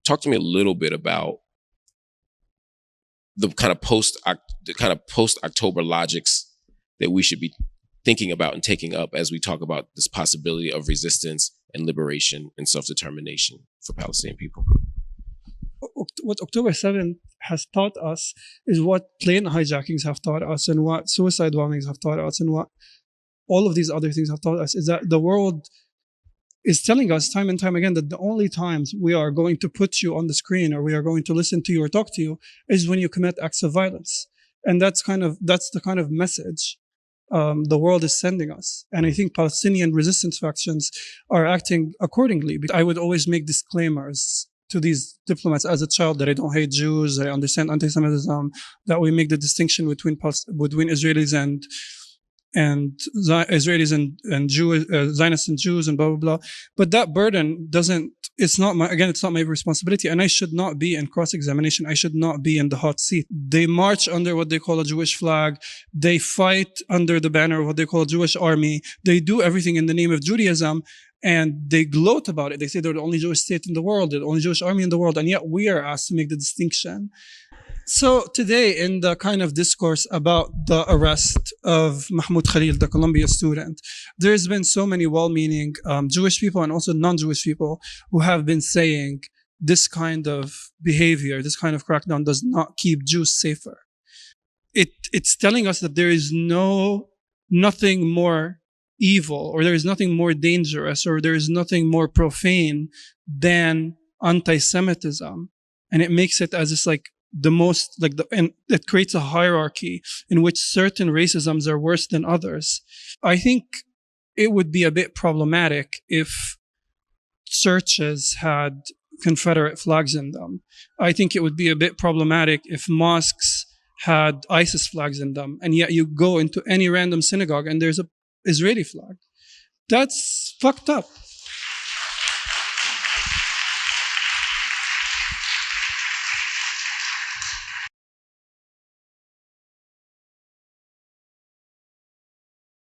talk to me a little bit about the kind of post October logics that we should be thinking about and taking up as we talk about this possibility of resistance and liberation and self-determination for Palestinian people. What October 7th has taught us is what plane hijackings have taught us, and what suicide bombings have taught us, and what all of these other things have taught us, is that the world is telling us time and time again that the only times we are going to put you on the screen, or we are going to listen to you or talk to you, is when you commit acts of violence. And that's the kind of message the world is sending us. And I think Palestinian resistance factions are acting accordingly. I would always make disclaimers to these diplomats as a child that I don't hate Jews, I understand anti-Semitism, that we make the distinction between Israelis and Israelis and Jews, Zionists and Jews, and blah blah blah. But that burden doesn't. It's not my responsibility, and I should not be in cross-examination. I should not be in the hot seat. They march under what they call a Jewish flag. They fight under the banner of what they call a Jewish army. They do everything in the name of Judaism, and they gloat about it. They say they're the only Jewish state in the world, they're the only Jewish army in the world, and yet we are asked to make the distinction. So today, in the kind of discourse about the arrest of Mahmoud Khalil, the Columbia student, there's been so many well-meaning Jewish people and also non-Jewish people who have been saying this kind of behavior, this kind of crackdown does not keep Jews safer. It's telling us that there is nothing more evil, or there is nothing more dangerous, or there is nothing more profane than anti-Semitism. And it makes it as this and it creates a hierarchy in which certain racisms are worse than others. I think it would be a bit problematic if churches had Confederate flags in them. I think it would be a bit problematic if mosques had ISIS flags in them, and yet you go into any random synagogue and there's an Israeli flag. That's fucked up.